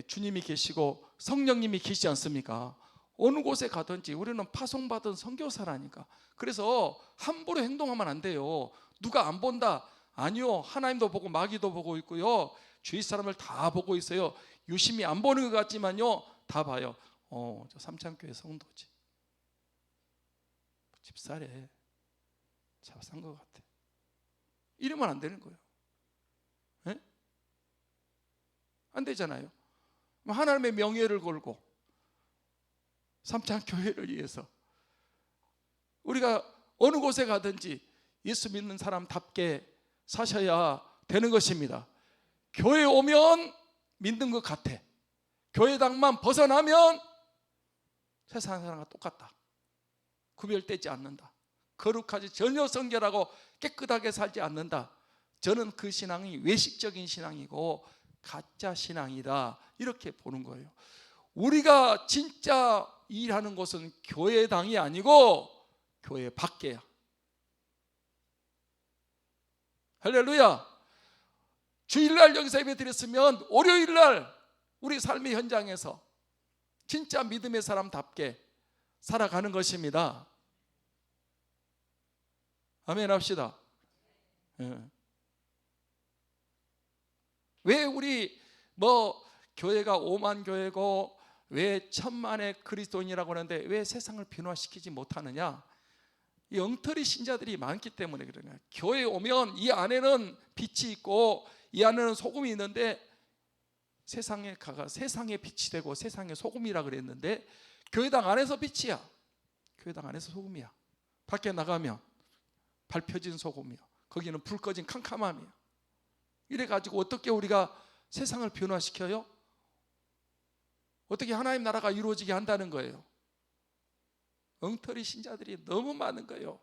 Speaker 1: 주님이 계시고 성령님이 계시지 않습니까? 어느 곳에 가든지 우리는 파송받은 선교사라니까. 그래서 함부로 행동하면 안 돼요. 누가 안 본다? 아니요. 하나님도 보고 마귀도 보고 있고요. 주위 사람을 다 보고 있어요. 유심히 안 보는 것 같지만요 다 봐요. 저 삼창교회 성도지. 집사래. 잘 산 것 같아. 이러면 안 되는 거예요. 네? 안 되잖아요. 하나님의 명예를 걸고 삼창교회를 위해서 우리가 어느 곳에 가든지 예수 믿는 사람답게 사셔야 되는 것입니다. 교회에 오면 믿는 것 같아. 교회당만 벗어나면 세상 사람과 똑같다. 구별되지 않는다. 거룩하지 전혀 성결하고 깨끗하게 살지 않는다. 저는 그 신앙이 외식적인 신앙이고 가짜 신앙이다. 이렇게 보는 거예요. 우리가 진짜 일하는 곳은 교회당이 아니고 교회 밖에야. 할렐루야. 주일날 여기서 예배 드렸으면 월요일날 우리 삶의 현장에서 진짜 믿음의 사람답게 살아가는 것입니다. 아멘 합시다. 왜 우리 교회가 5만 교회고 왜 1000만의 그리스도인이라고 하는데 왜 세상을 변화시키지 못하느냐? 이 엉터리 신자들이 많기 때문에 그러는 거예요. 교회에 오면 이 안에는 빛이 있고 이 안에는 소금이 있는데 세상에 가가 세상의 빛이 되고 세상의 소금이라 그랬는데 교회당 안에서 빛이야. 교회당 안에서 소금이야. 밖에 나가면 발 펴진 소금이야. 거기는 불 꺼진 캄캄함이야. 이래가지고 어떻게 우리가 세상을 변화시켜요? 어떻게 하나님 나라가 이루어지게 한다는 거예요? 엉터리 신자들이 너무 많은 거예요.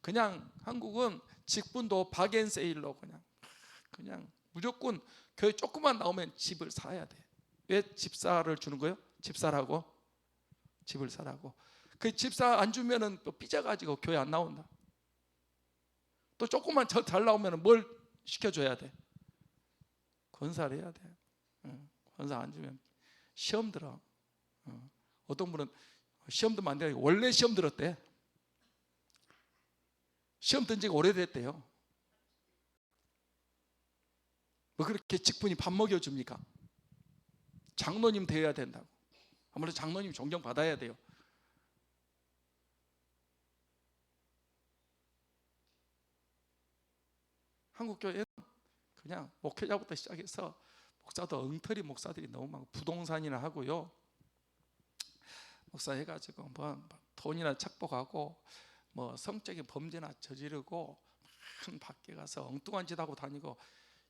Speaker 1: 그냥 한국은 직분도 박앤세일로 그냥 무조건 교회 조금만 나오면 집을 사야 돼. 왜 집사를 주는 거예요? 집사라고? 집을 사라고. 그 집사 안 주면은 또 삐져가지고 교회 안 나온다. 또 조금만 잘 나오면은 뭘 시켜줘야 돼? 권사를 해야 돼. 권사 안 주면 시험 들어. 어떤 분은 시험도 만들고 원래 시험 들었대. 시험 든 지가 오래됐대요. 뭐 그렇게 직분이 밥 먹여줍니까? 장로님 되어야 된다고. 아무래도 장로님 존경받아야 돼요. 한국교회는 그냥 목회자부터 시작해서 목사도 엉터리 목사들이 너무 많고 부동산이나 하고요, 목사 해가지고 뭐 돈이나 착복하고 뭐 성적인 범죄나 저지르고 밖에 가서 엉뚱한 짓 하고 다니고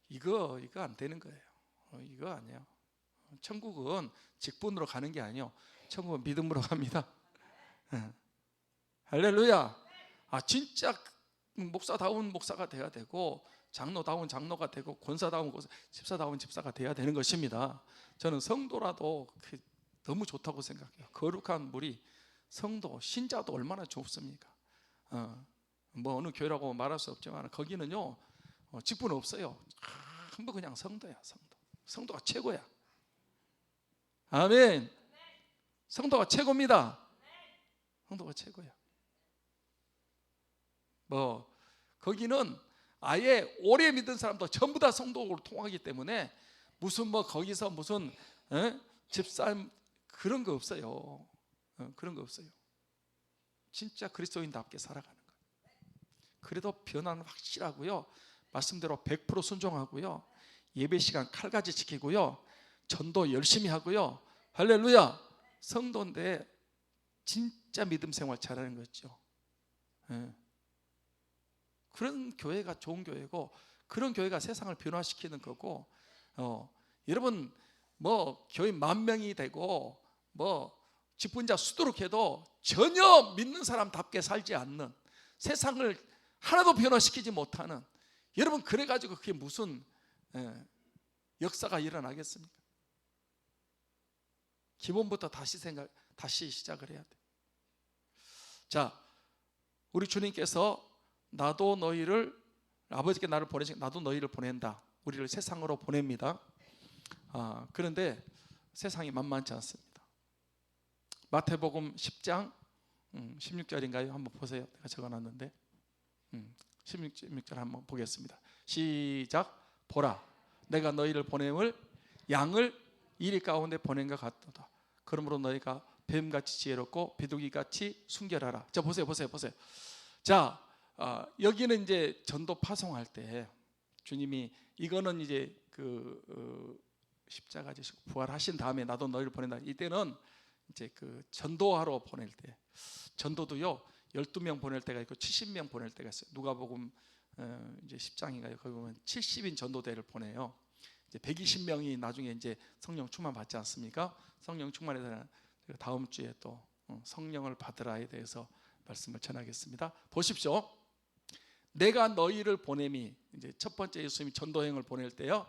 Speaker 1: 이거 안 되는 거예요. 이거 아니에요. 천국은 직분으로 가는 게 아니에요. 천국은 믿음으로 갑니다. 할렐루야. 진짜 목사다운 목사가 돼야 되고 장로다운 장로가 되고 권사다운 권사, 집사다운 집사가 돼야 되는 것입니다. 저는 성도라도 너무 좋다고 생각해요. 거룩한 무리, 성도, 신자도 얼마나 좋습니까? 뭐 어느 교회라고 말할 수 없지만 거기는요 직분 없어요. 전부 그냥 성도야. 성도가 최고야. 아멘. 성도가 최고입니다. 성도가 최고야. 뭐 거기는 아예 오래 믿은 사람도 전부 다 성도로 통하기 때문에 무슨 뭐 거기서 무슨 집사님 그런 거 없어요. 그런 거 없어요. 진짜 그리스도인답게 살아가는 거예요. 그래도 변화는 확실하고요, 말씀대로 100% 순종하고요, 예배 시간 칼같이 지키고요, 전도 열심히 하고요. 할렐루야. 성도인데 진짜 믿음 생활 잘하는 거죠. 그런 교회가 좋은 교회고, 그런 교회가 세상을 변화시키는 거고, 여러분 뭐 교회 10,000명이 되고 뭐 직분자 수두룩 해도 전혀 믿는 사람답게 살지 않는, 세상을 하나도 변화시키지 못하는, 여러분 그래가지고 그게 무슨 역사가 일어나겠습니까? 기본부터 다시 시작을 해야 돼. 자, 우리 주님께서 나도 너희를, 아버지께 나를 보내시고 나도 너희를 보낸다, 우리를 세상으로 보냅니다. 그런데 세상이 만만치 않습니다. 마태복음 10장 16절인가요? 한번 보세요. 내가 적어놨는데 16절 한번 보겠습니다. 시작. 보라, 내가 너희를 보냄을 양을 이리 가운데 보낸 것 같도다. 그러므로 너희가 뱀같이 지혜롭고 비둘기같이 순결하라. 자, 보세요. 자, 여기는 이제 전도 파송할 때 주님이, 이거는 이제 십자가 지시고 부활하신 다음에 나도 너희를 보낸다. 이때는 이제 전도하러 보낼 때, 전도도요 12명 보낼 때가 있고 70명 보낼 때가 있어요. 누가복음 이제 10장인가요? 거기 보면 70인 전도대를 보내요. 이제 120명이 나중에 이제 성령 충만 받지 않습니까? 성령 충만에 대한 다음 주에 또 성령을 받으라에 대해서 말씀을 전하겠습니다. 보십시오. 내가 너희를 보냄이, 이제 첫 번째 예수님이 전도행을 보낼 때요,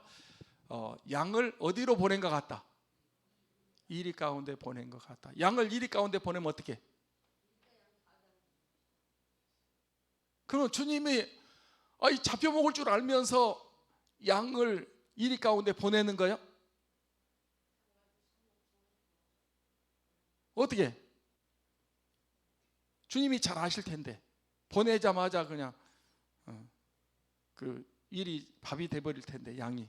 Speaker 1: 양을 어디로 보낸 것 같다? 이리 가운데 보낸 것 같다. 양을 이리 가운데 보내면 어떻게? 그럼 주님이 잡혀 먹을 줄 알면서 양을 이리 가운데 보내는 거예요? 어떻게? 주님이 잘 아실 텐데 보내자마자 그냥 일이 밥이 돼버릴 텐데, 양이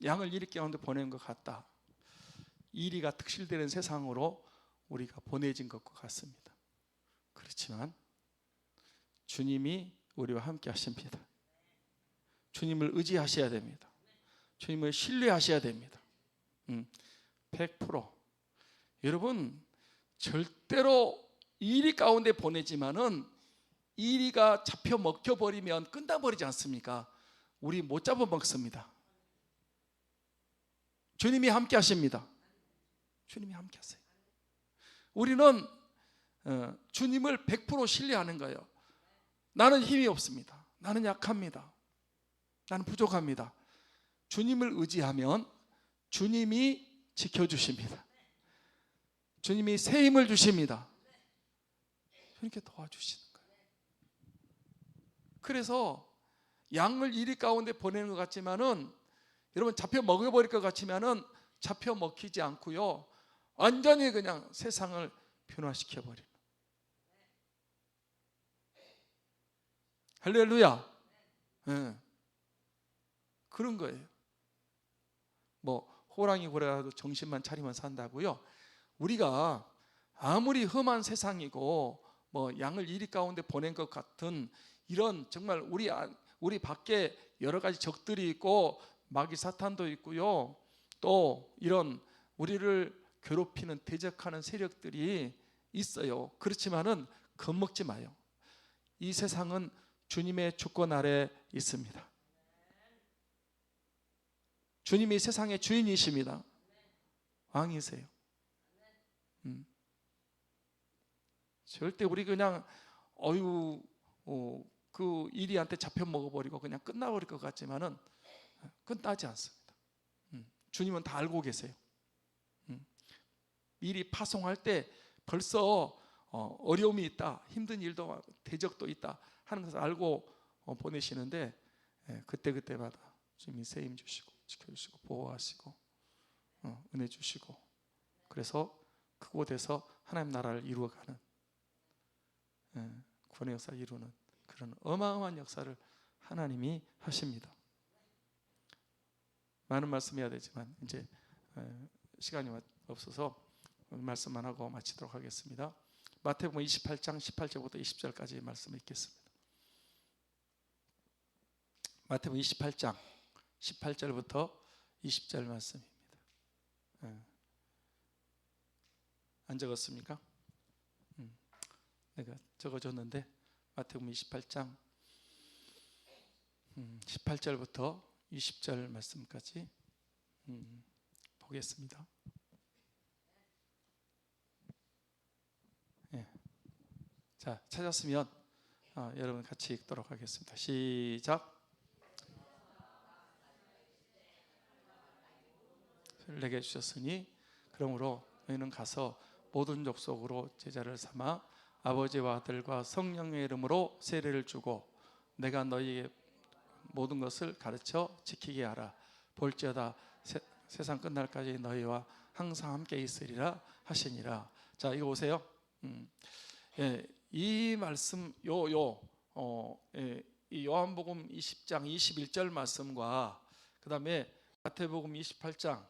Speaker 1: 양을 이리 가운데 보낸 것 같다. 이리가 특실되는 세상으로 우리가 보내진 것과 같습니다. 그렇지만 주님이 우리와 함께 하십니다. 주님을 의지하셔야 됩니다. 주님을 신뢰하셔야 됩니다. 100%. 여러분 절대로 이리 가운데 보내지만은 이리가 잡혀 먹혀버리면 끝나버리지 않습니까? 우리 못 잡아먹습니다. 주님이 함께 하십니다. 주님이 함께 하세요. 우리는 주님을 100% 신뢰하는 거예요. 나는 힘이 없습니다. 나는 약합니다. 나는 부족합니다. 주님을 의지하면 주님이 지켜주십니다. 주님이 새 힘을 주십니다. 이렇게 도와주시는 거예요. 그래서 양을 이리 가운데 보내는 것 같지만은, 여러분 잡혀 먹여버릴 것 같지만은 잡혀 먹히지 않고요, 완전히 그냥 세상을 변화시켜버리는. 할렐루야. 네. 그런 거예요. 뭐 호랑이 고래라도 정신만 차리면 산다고요. 우리가 아무리 험한 세상이고 뭐 양을 이리 가운데 보낸 것 같은 이런, 정말 우리 밖에 여러 가지 적들이 있고 마귀 사탄도 있고요, 또 이런 우리를 괴롭히는 대적하는 세력들이 있어요. 그렇지만은 겁먹지 마요. 이 세상은 주님의 주권 아래 있습니다. 주님이 세상의 주인이십니다. 왕이세요. 절대 우리 그냥 그 이리한테 잡혀 먹어버리고 그냥 끝나버릴 것 같지만은 끝나지 않습니다. 주님은 다 알고 계세요. 일이 파송할 때 벌써 어려움이 있다, 힘든 일도 대적도 있다 하는 것을 알고 보내시는데, 그때마다 주님이 새 힘 주시고 지켜주시고 보호하시고 은혜 주시고, 그래서 그곳에서 하나님 나라를 이루어가는, 구원의 역사를 이루는 그런 어마어마한 역사를 하나님이 하십니다. 많은 말씀해야 되지만 이제 시간이 없어서 말씀만 하고 마치도록 하겠습니다. 마태복음 28장 18절부터 20절까지 말씀 읽겠습니다. 마태복음 28장 18절부터 20절 말씀입니다. 안 적었습니까? 내가 적어줬는데 마태복음 28장 18절부터 20절 말씀까지 보겠습니다. 자, 찾았으면 여러분 같이 읽도록 하겠습니다. 시작. 내게 주셨으니 그러므로 너희는 가서 모든 족속으로 제자를 삼아 아버지와 아들과 성령의 이름으로 세례를 주고 내가 너희에게 모든 것을 가르쳐 지키게 하라. 볼지어다 세상 끝날까지 너희와 항상 함께 있으리라 하시니라. 자, 이거 보세요. 이 말씀 이 요한복음 20장 21절 말씀과 그 다음에 마태복음 28장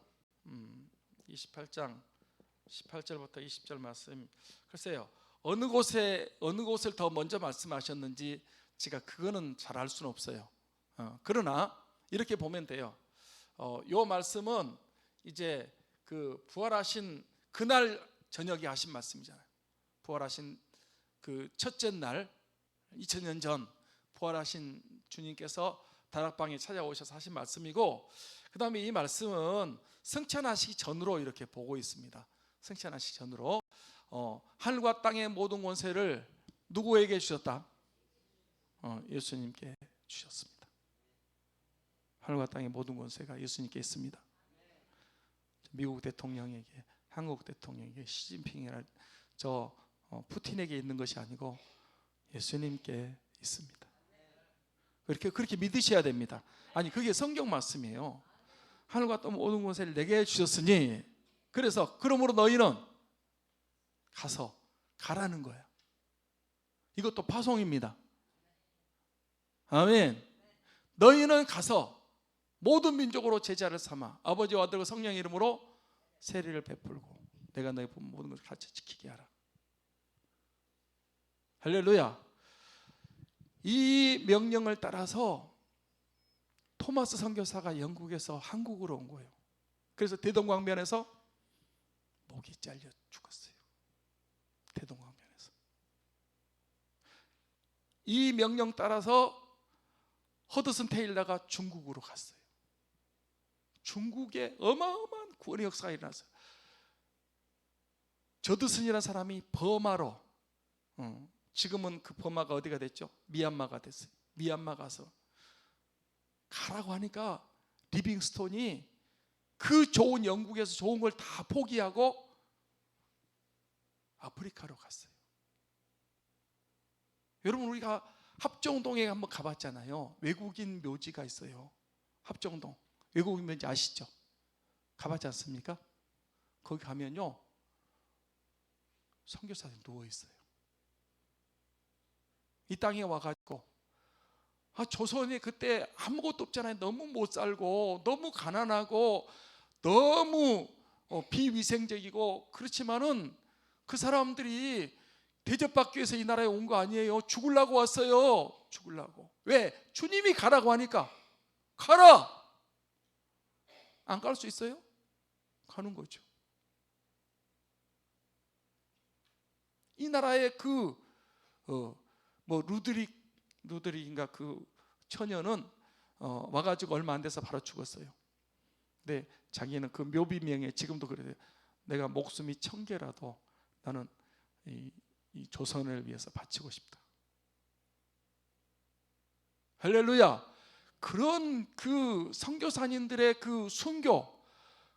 Speaker 1: 18절부터 20절 말씀, 글쎄요 어느 곳을 더 먼저 말씀하셨는지 제가 그거는 잘 알 수는 없어요. 그러나 이렇게 보면 돼요. 요 말씀은 이제 그 부활하신 그날 저녁에 하신 말씀이잖아요. 부활하신 그 첫째 날 2000년 전 부활하신 주님께서 다락방에 찾아오셔서 하신 말씀이고, 그 다음에 이 말씀은 승천하시기 전으로 이렇게 보고 있습니다. 승천하시기 전으로 하늘과 땅의 모든 권세를 누구에게 주셨다? 예수님께 주셨습니다. 하늘과 땅의 모든 권세가 예수님께 있습니다. 미국 대통령에게, 한국 대통령에게, 시진핑이나 푸틴에게 있는 것이 아니고 예수님께 있습니다. 그렇게 믿으셔야 됩니다. 아니, 그게 성경 말씀이에요. 하늘과 땅 모든 권세를 내게 주셨으니, 그래서 그러므로 너희는 가라는 거야. 이것도 파송입니다. 아멘. 너희는 가서 모든 민족으로 제자를 삼아 아버지와 아들과 성령의 이름으로 세례를 베풀고 내가 너희 모든 것을 같이 지키게 하라. 할렐루야. 이 명령을 따라서 토마스 선교사가 영국에서 한국으로 온 거예요. 그래서 대동강변에서 목이 잘려 죽었어요. 대동강변에서. 이 명령 따라서 허드슨 테일러가 중국으로 갔어요. 중국에 어마어마한 구원의 역사가 일어났어요. 저드슨이라는 사람이 버마로, 지금은 그 버마가 어디가 됐죠? 미얀마가 됐어요. 미얀마 가서 가라고 하니까 리빙스톤이 그 좋은 영국에서 좋은 걸 다 포기하고 아프리카로 갔어요. 여러분, 우리가 합정동에 한번 가봤잖아요. 외국인 묘지가 있어요. 합정동 외국인 묘지 아시죠? 가봤지 않습니까? 거기 가면요, 선교사들이 누워 있어요. 이 땅에 와가지고 조선이 그때 아무것도 없잖아요. 너무 못 살고 너무 가난하고 너무 비위생적이고, 그렇지만은 그 사람들이 대접받기 위해서 이 나라에 온 거 아니에요. 죽으려고 왔어요. 죽으려고. 왜? 주님이 가라고 하니까 가라. 안 갈 수 있어요? 가는 거죠. 이 나라의 루드릭인가 그 처녀는 와가지고 얼마 안 돼서 바로 죽었어요. 근데 자기는 그 묘비명에 지금도 그래요. 내가 목숨이 1000개라도 나는 이 조선을 위해서 바치고 싶다. 할렐루야. 그런 그 선교사님들의 그 순교,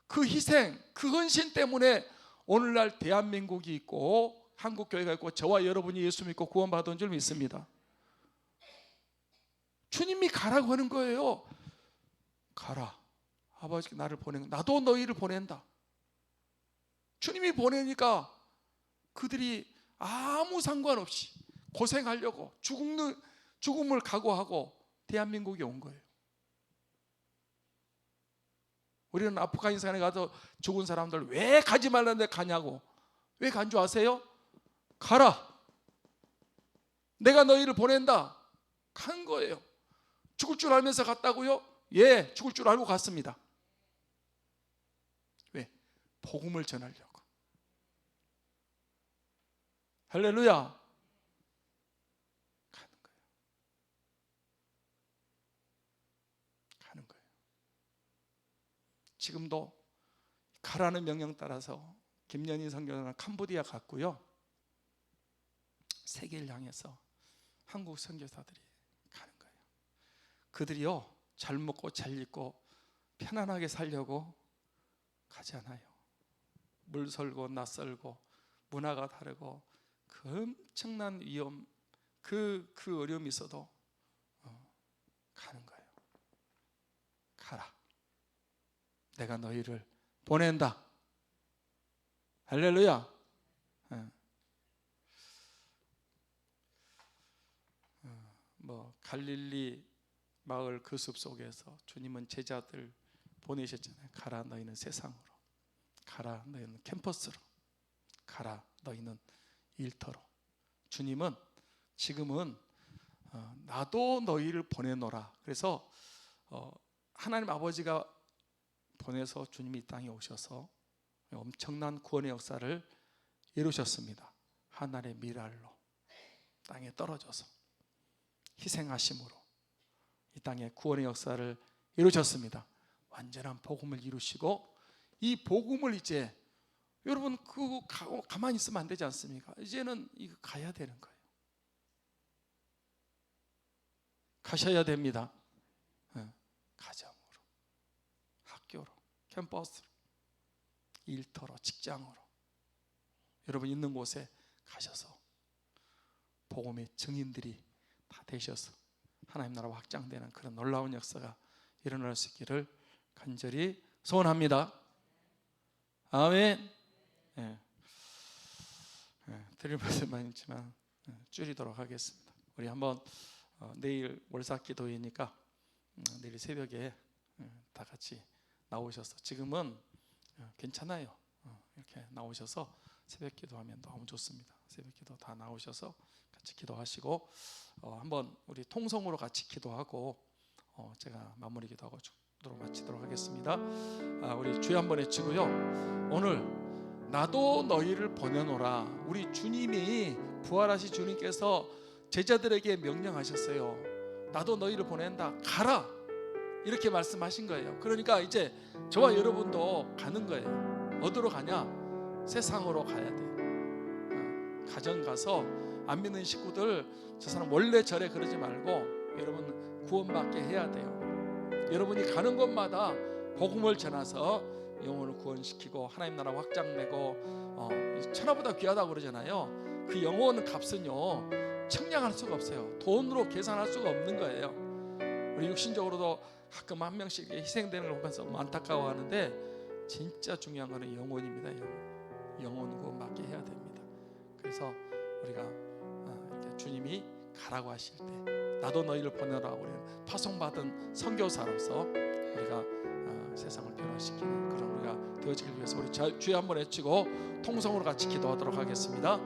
Speaker 1: 그 희생, 그 헌신 때문에 오늘날 대한민국이 있고 한국교회가 있고 저와 여러분이 예수 믿고 구원받은 줄 믿습니다. 주님이 가라고 하는 거예요. 가라. 아버지가 나를 보낸, 나도 너희를 보낸다. 주님이 보내니까 그들이 아무 상관없이 고생하려고 죽음을 각오하고 대한민국에 온 거예요. 우리는 아프가니스탄에 가서 죽은 사람들 왜 가지 말라는데 가냐고. 왜 간 줄 아세요? 가라. 내가 너희를 보낸다. 간 거예요. 죽을 줄 알면서 갔다고요? 예, 죽을 줄 알고 갔습니다. 왜? 복음을 전하려고. 할렐루야. 가는 거예요. 가는 거예요. 지금도 가라는 명령 따라서 김연희 선교사는 캄보디아 갔고요, 세계를 향해서 한국 선교사들이 가는 거예요. 그들이요, 잘 먹고 잘 입고 편안하게 살려고 가지 않아요. 물설고 낯설고 문화가 다르고 그 엄청난 위험, 그 어려움이 있어도 가는 거예요. 가라. 내가 너희를 보낸다. 할렐루야. 갈릴리 마을 그 숲 속에서 주님은 제자들 보내셨잖아요. 가라 너희는 세상으로, 가라 너희는 캠퍼스로, 가라 너희는 일터로. 주님은 지금은 나도 너희를 보내노라. 그래서 하나님 아버지가 보내서 주님이 이 땅에 오셔서 엄청난 구원의 역사를 이루셨습니다. 하늘의 미랄로 땅에 떨어져서 희생하심으로 이 땅에 구원의 역사를 이루셨습니다. 완전한 복음을 이루시고, 이 복음을 이제 여러분 가만히 있으면 안 되지 않습니까? 이제는 이거 가야 되는 거예요. 가셔야 됩니다. 가정으로, 학교로, 캠퍼스로, 일터로, 직장으로, 여러분 있는 곳에 가셔서 복음의 증인들이 다 되셔서 하나님 나라가 확장되는 그런 놀라운 역사가 일어날 수 있기를 간절히 소원합니다. 아멘. 드릴 말씀 많이 있지만 줄이도록 하겠습니다. 우리 한번 내일 월삭기도회니까 내일 새벽에 다 같이 나오셔서, 지금은 괜찮아요. 이렇게 나오셔서 새벽 기도하면 너무 좋습니다. 새벽 기도 다 나오셔서 같이 기도하시고 한번 우리 통성으로 같이 기도하고 제가 마무리 기도하고 마치도록 하겠습니다. 우리 주여 한번 외치고요. 오늘 나도 너희를 보내노라. 우리 주님이, 부활하신 주님께서 제자들에게 명령하셨어요. 나도 너희를 보낸다. 가라. 이렇게 말씀하신 거예요. 그러니까 이제 저와 여러분도 가는 거예요. 어디로 가냐? 세상으로 가야 돼. 가정 가서 안 믿는 식구들 저 사람 원래 저래 그러지 말고 여러분 구원받게 해야 돼요. 여러분이 가는 곳마다 복음을 전해서 영혼을 구원시키고 하나님 나라 확장되고 천하보다 귀하다고 그러잖아요. 그 영혼 값은요 청량할 수가 없어요. 돈으로 계산할 수가 없는 거예요. 우리 육신적으로도 가끔 한 명씩 희생되는 걸 보면서 안타까워하는데 진짜 중요한 거는 영혼입니다. 영혼 구원받게 해야 됩니다. 그래서 우리가 이렇게 주님이 가라고 하실 때 나도 너희를 보내라고 우리는 파송받은 선교사로서 우리가 세상을 변화시키는 그런 우리가 되어지기 위해서 우리 주여 한번 외치고 통성으로 같이 기도하도록 하겠습니다.